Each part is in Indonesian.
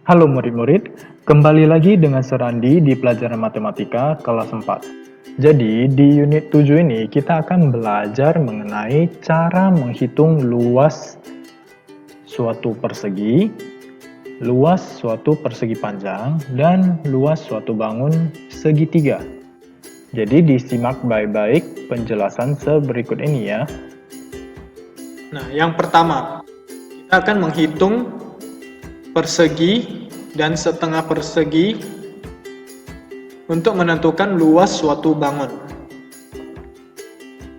Halo murid-murid, kembali lagi dengan Serandi di pelajaran matematika kelas 4. Jadi, di unit 7 ini kita akan belajar mengenai cara menghitung luas suatu persegi, luas suatu persegi panjang, dan luas suatu bangun segitiga. Jadi, disimak baik-baik penjelasan berikut ini ya. Nah, yang pertama, kita akan menghitung persegi dan setengah persegi untuk menentukan luas suatu bangun.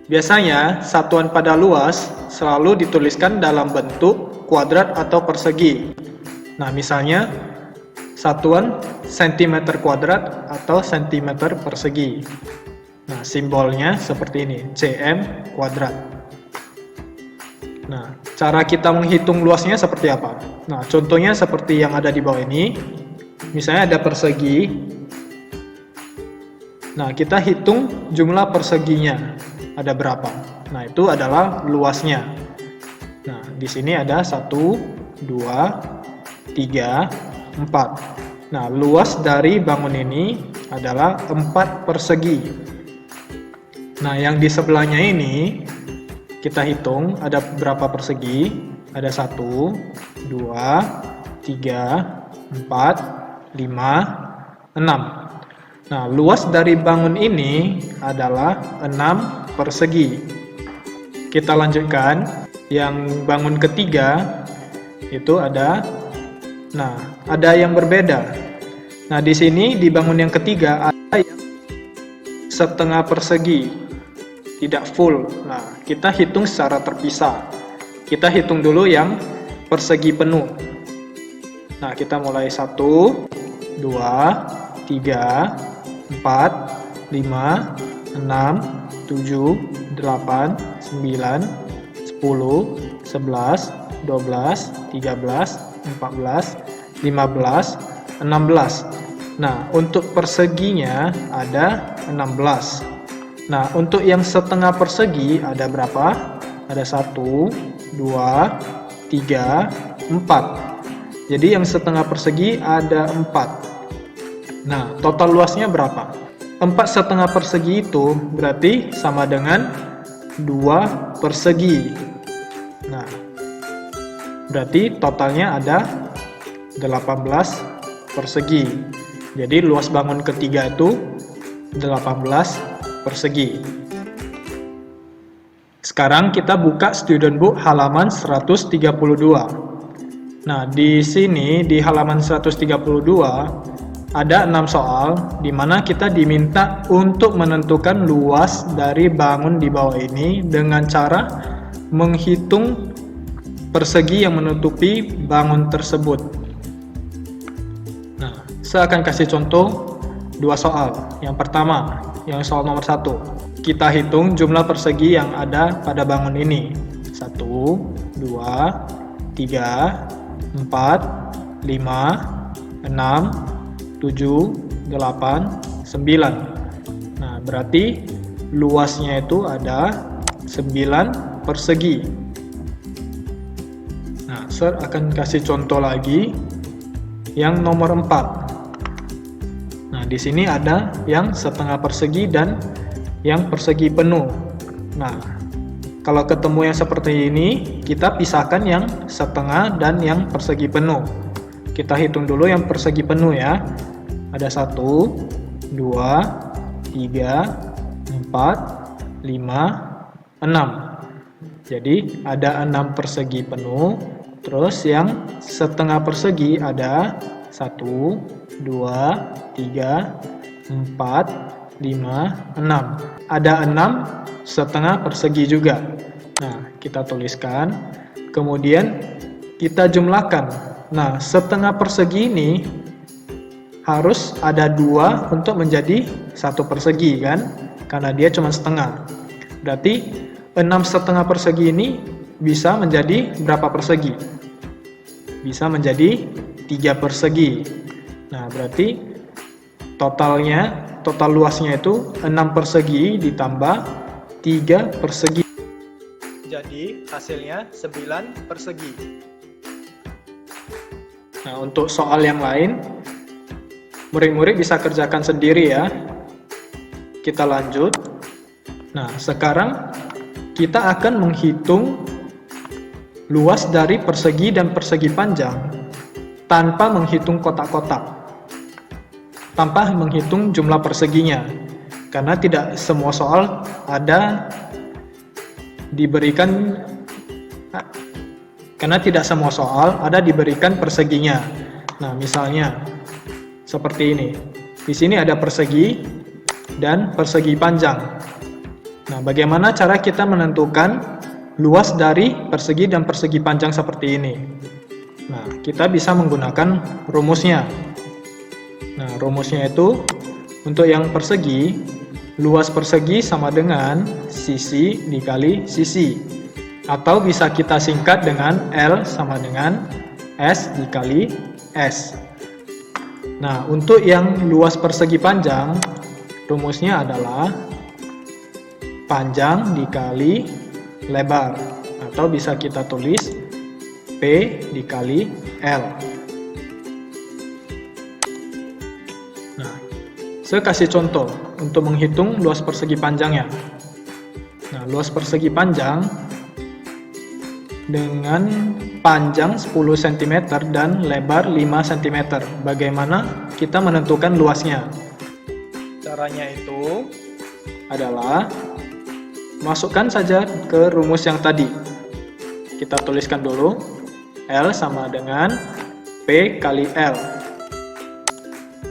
Biasanya, satuan pada luas selalu dituliskan dalam bentuk kuadrat atau persegi. Nah, misalnya, satuan cm kuadrat atau cm persegi. Nah, simbolnya seperti ini, cm kuadrat. Nah, cara kita menghitung luasnya seperti apa? Nah, contohnya seperti yang ada di bawah ini. Misalnya ada persegi. Nah, kita hitung jumlah perseginya. Ada berapa? Nah, itu adalah luasnya. Nah, di sini ada 1, 2, 3, 4. Nah, luas dari bangun ini adalah 4 persegi. Nah, yang di sebelahnya ini kita hitung ada berapa persegi? Ada 1, 2, 3, 4, 5, 6. Nah, luas dari bangun ini adalah 6 persegi. Kita lanjutkan. Yang bangun ketiga itu ada yang berbeda. Nah, di sini di bangun yang ketiga ada yang setengah persegi. Tidak full. Nah, kita hitung secara terpisah. Kita hitung dulu yang persegi penuh. Nah, kita mulai 1, 2, 3, 4, 5, 6, 7, 8, 9, 10, 11, 12, 13, 14, 15, 16. Nah, untuk perseginya ada 16. Nah, untuk yang setengah persegi ada berapa? Ada 1, 2, 3, 4. Jadi yang setengah persegi ada 4. Nah, total luasnya berapa? 4 setengah persegi itu berarti sama dengan 2 persegi. Nah, berarti totalnya ada 18 persegi. Jadi luas bangun ketiga itu 18 persegi. Sekarang kita buka student book halaman 132. Nah, di sini di halaman 132 ada 6 soal di mana kita diminta untuk menentukan luas dari bangun di bawah ini dengan cara menghitung persegi yang menutupi bangun tersebut. Nah, saya akan kasih contoh 2 soal. Yang pertama, yang soal nomor 1. Kita hitung jumlah persegi yang ada pada bangun ini. 1, 2, 3, 4, 5, 6, 7, 8, 9. Nah, berarti luasnya itu ada 9 persegi. Nah, saya akan kasih contoh lagi yang nomor 4. Nah, di sini ada yang setengah persegi dan yang persegi penuh. Nah, kalau ketemu yang seperti ini, kita pisahkan yang setengah dan yang persegi penuh. Kita hitung dulu yang persegi penuh ya. Ada 1, 2, 3, 4, 5, 6. Jadi ada 6 persegi penuh. Terus yang setengah persegi ada 1, 2, 3, 4, 5, 6. Ada 6 setengah persegi juga. Nah, kita tuliskan. Kemudian kita jumlahkan. Nah, setengah persegi ini harus ada 2 untuk menjadi 1 persegi kan? Karena dia cuma setengah. Berarti 6 setengah persegi ini bisa menjadi berapa persegi? Bisa menjadi 3 persegi. Nah, berarti total luasnya itu 6 persegi ditambah 3 persegi. Jadi hasilnya 9 persegi. Nah, untuk soal yang lain, murid-murid bisa kerjakan sendiri ya. Kita lanjut. Nah, sekarang kita akan menghitung luas dari persegi dan persegi panjang tanpa menghitung kotak-kotak, tanpa menghitung jumlah perseginya, karena tidak semua soal diberikan perseginya. Nah, misalnya seperti ini. Di sini ada persegi dan persegi panjang. Nah, bagaimana cara kita menentukan luas dari persegi dan persegi panjang seperti ini? Nah, kita bisa menggunakan rumusnya. Nah, rumusnya itu untuk yang persegi, luas persegi sama dengan sisi dikali sisi. Atau bisa kita singkat dengan L sama dengan S dikali S. Nah, untuk yang luas persegi panjang, rumusnya adalah panjang dikali lebar, atau bisa kita tulis P dikali L. Nah, saya kasih contoh untuk menghitung luas persegi panjangnya. Nah, luas persegi panjang dengan panjang 10 cm dan lebar 5 cm. Bagaimana kita menentukan luasnya? Caranya itu adalah masukkan saja ke rumus yang tadi. Kita tuliskan dulu, L sama dengan P kali L.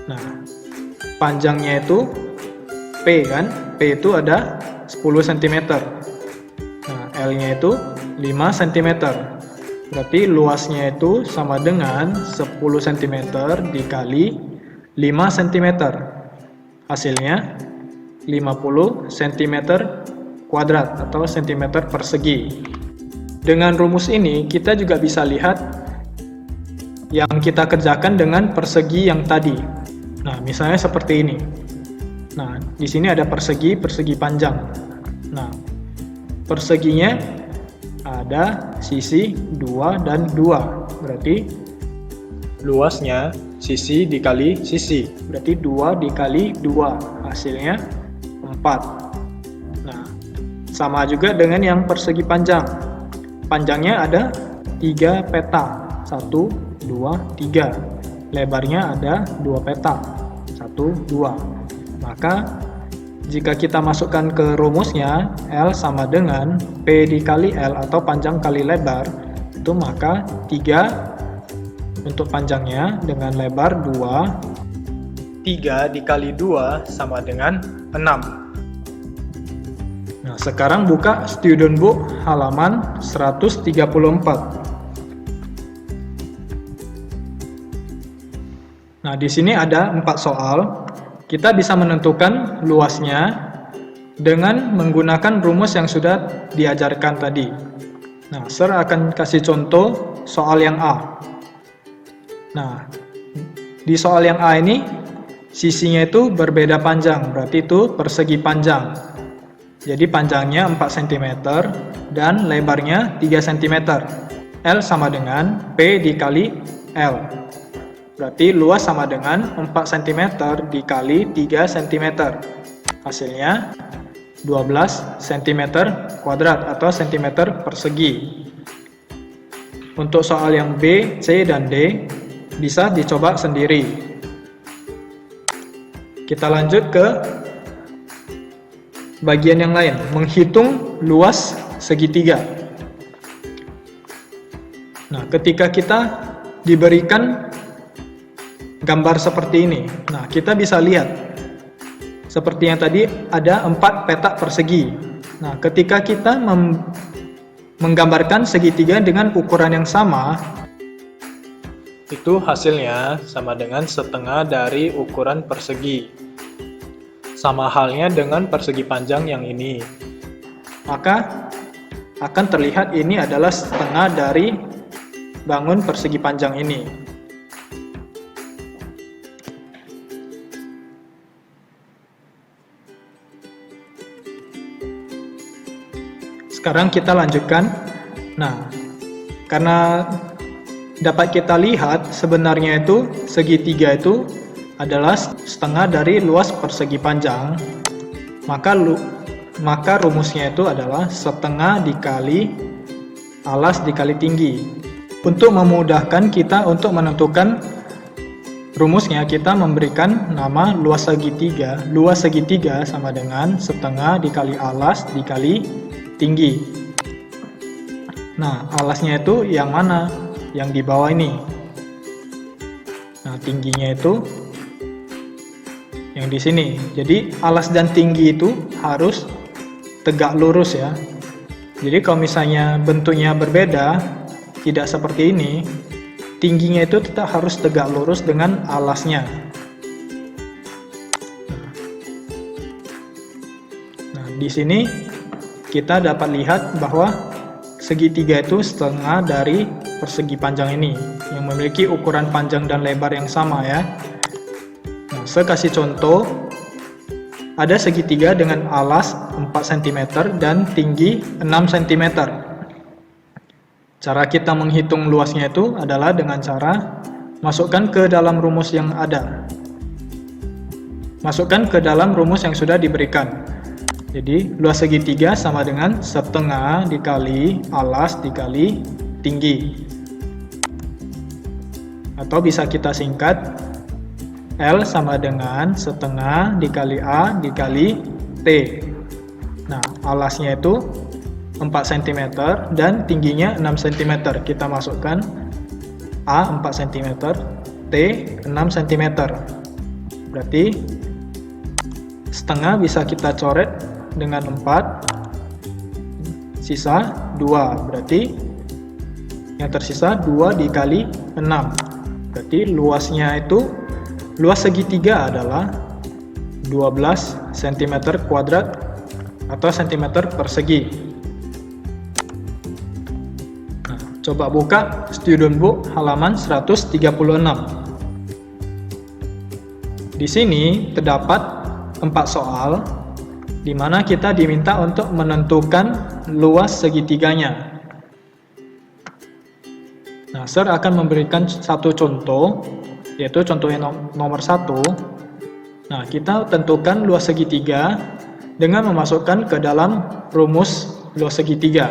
Nah, panjangnya itu P kan? P itu ada 10 cm. Nah, L-nya itu 5 cm. Berarti luasnya itu sama dengan 10 cm dikali 5 cm. Hasilnya 50 cm kuadrat atau cm persegi. Dengan rumus ini kita juga bisa lihat yang kita kerjakan dengan persegi yang tadi. Nah, misalnya seperti ini. Nah, di sini ada persegi panjang. Nah, perseginya ada sisi 2 dan 2. Berarti luasnya sisi dikali sisi. Berarti 2 dikali 2. Hasilnya 4. Sama juga dengan yang persegi panjang. Panjangnya ada 3 peta. 1, 2, 3. Lebarnya ada 2 peta. 1, 2. Maka jika kita masukkan ke rumusnya, L sama dengan P dikali L atau panjang kali lebar, itu maka 3 untuk panjangnya dengan lebar 2. 3 dikali 2 sama dengan 6. Nah, sekarang buka student book halaman 134. Nah, di sini ada 4 soal. Kita bisa menentukan luasnya dengan menggunakan rumus yang sudah diajarkan tadi. Nah, Sir akan kasih contoh soal yang A. Nah, di soal yang A ini sisinya itu berbeda panjang, berarti itu persegi panjang. Jadi panjangnya 4 cm dan lebarnya 3 cm. L sama dengan P dikali L. Berarti luas sama dengan 4 cm dikali 3 cm. Hasilnya 12 cm kuadrat atau cm persegi. Untuk soal yang B, C, dan D bisa dicoba sendiri. Kita lanjut ke bagian yang lain, menghitung luas segitiga. Nah, ketika kita diberikan gambar seperti ini, nah kita bisa lihat seperti yang tadi ada 4 petak persegi. Nah, ketika kita menggambarkan segitiga dengan ukuran yang sama, itu hasilnya sama dengan setengah dari ukuran persegi. Sama halnya dengan persegi panjang yang ini. Maka akan terlihat ini adalah setengah dari bangun persegi panjang ini. Sekarang kita lanjutkan. Nah, karena dapat kita lihat sebenarnya itu segitiga itu adalah setengah dari luas persegi panjang. Maka rumusnya itu adalah setengah dikali alas dikali tinggi. Untuk memudahkan kita untuk menentukan rumusnya, kita memberikan nama luas segitiga. Luas segitiga sama dengan setengah dikali alas dikali tinggi. Nah, alasnya itu yang mana? Yang di bawah ini. Nah, tingginya itu yang di sini. Jadi alas dan tinggi itu harus tegak lurus ya. Jadi kalau misalnya bentuknya berbeda, tidak seperti ini, tingginya itu tetap harus tegak lurus dengan alasnya. Nah, di sini kita dapat lihat bahwa segitiga itu setengah dari persegi panjang ini yang memiliki ukuran panjang dan lebar yang sama ya. Nah, saya kasih contoh. Ada segitiga dengan alas 4 cm dan tinggi 6 cm. Cara kita menghitung luasnya itu adalah dengan cara masukkan ke dalam rumus yang ada. Masukkan ke dalam rumus yang sudah diberikan. Jadi luas segitiga sama dengan setengah dikali alas dikali tinggi. Atau bisa kita singkat, L sama dengan setengah dikali A dikali T. Nah, alasnya itu 4 cm dan tingginya 6 cm. Kita masukkan A 4 cm, T 6 cm. Berarti setengah bisa kita coret dengan 4, sisa 2. Berarti yang tersisa 2 dikali 6. Berarti luasnya itu, luas segitiga adalah 12 cm kuadrat atau cm persegi. Nah, coba buka student book halaman 136. Di sini terdapat 4 soal di mana kita diminta untuk menentukan luas segitiganya. Nah, Sir akan memberikan satu contoh, yaitu contoh yang nomor 1. Nah, kita tentukan luas segitiga dengan memasukkan ke dalam rumus luas segitiga.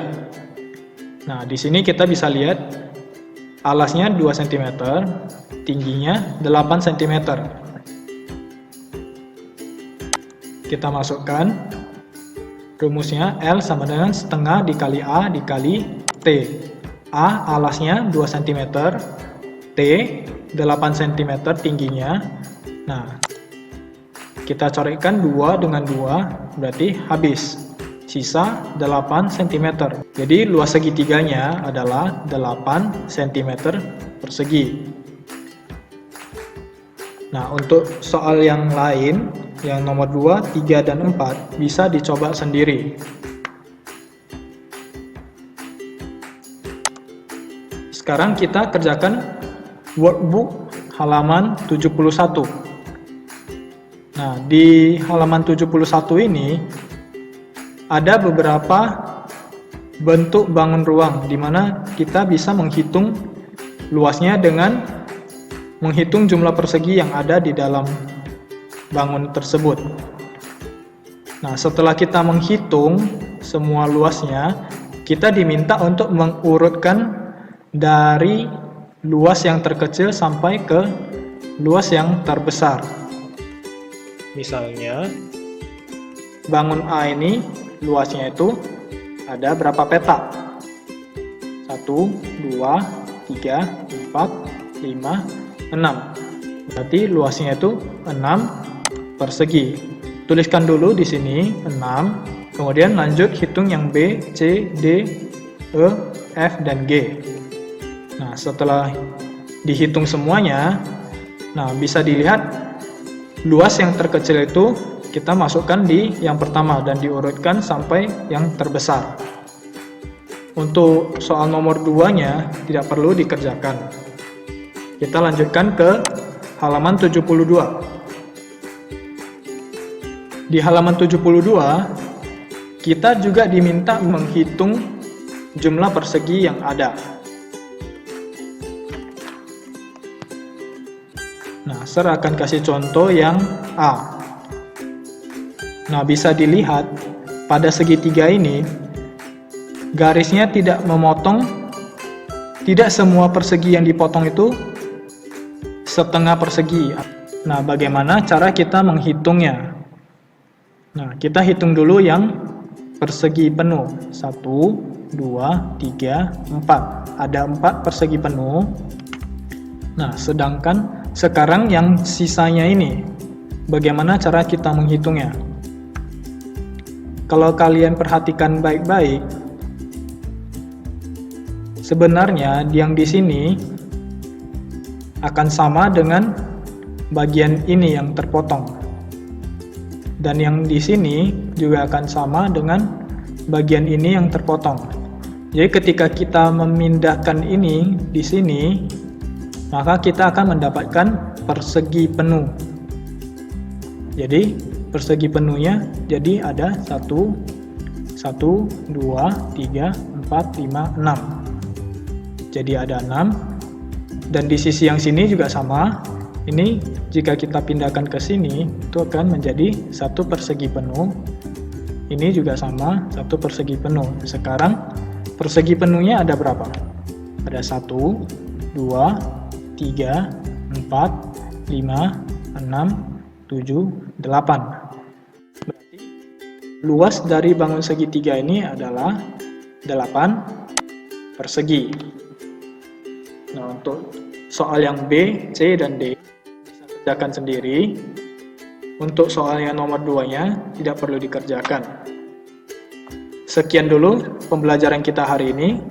Nah, di sini kita bisa lihat alasnya 2 cm, tingginya 8 cm. Kita masukkan rumusnya L sama dengan setengah dikali A dikali T. A alasnya 2 cm, T 8 cm tingginya. Nah, kita coretkan 2 dengan 2, berarti habis. Sisa 8 cm. Jadi luas segitiganya adalah 8 cm persegi. Nah, untuk soal yang lain, yang nomor 2, 3, dan 4 bisa dicoba sendiri. Sekarang kita kerjakan workbook halaman 71. Nah, di halaman 71 ini ada beberapa bentuk bangun ruang di mana kita bisa menghitung luasnya dengan menghitung jumlah persegi yang ada di dalam bangun tersebut. Nah, setelah kita menghitung semua luasnya, kita diminta untuk mengurutkan dari luas yang terkecil sampai ke luas yang terbesar. Misalnya, bangun A ini luasnya itu ada berapa petak? 1, 2, 3, 4, 5, 6. Berarti luasnya itu 6 persegi. Tuliskan dulu di sini 6, kemudian lanjut hitung yang B, C, D, E, F, dan G. Nah, setelah dihitung semuanya, nah bisa dilihat luas yang terkecil itu kita masukkan di yang pertama dan diurutkan sampai yang terbesar. Untuk soal nomor 2-nya tidak perlu dikerjakan. Kita lanjutkan ke halaman 72. Di halaman 72, kita juga diminta menghitung jumlah persegi yang ada. Nah, Sir akan kasih contoh yang A. Nah, bisa dilihat pada segitiga ini, garisnya tidak memotong, tidak semua persegi yang dipotong itu setengah persegi. Nah, bagaimana cara kita menghitungnya? Nah, kita hitung dulu yang persegi penuh. 1, 2, 3, 4. Ada 4 persegi penuh. Nah, sedangkan sekarang yang sisanya ini, bagaimana cara kita menghitungnya? Kalau kalian perhatikan baik-baik, sebenarnya yang di sini akan sama dengan bagian ini yang terpotong. Dan yang di sini juga akan sama dengan bagian ini yang terpotong. Jadi ketika kita memindahkan ini di sini, maka kita akan mendapatkan persegi penuh. Jadi persegi penuhnya jadi ada 1, 2, 3, 4, 5, 6. Jadi ada 6. Dan di sisi yang sini juga sama. Ini jika kita pindahkan ke sini, itu akan menjadi 1 persegi penuh. Ini juga sama, 1 persegi penuh. Sekarang persegi penuhnya ada berapa? Ada 1, 2, 3, 4, 5, 6, 7, 8. Berarti luas dari bangun segitiga ini adalah 8 persegi. Nah, untuk soal yang B, C, dan D bisa kerjakan sendiri. Untuk soal yang nomor 2-nya tidak perlu dikerjakan. Sekian dulu pembelajaran kita hari ini.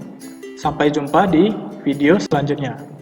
Sampai jumpa di video selanjutnya.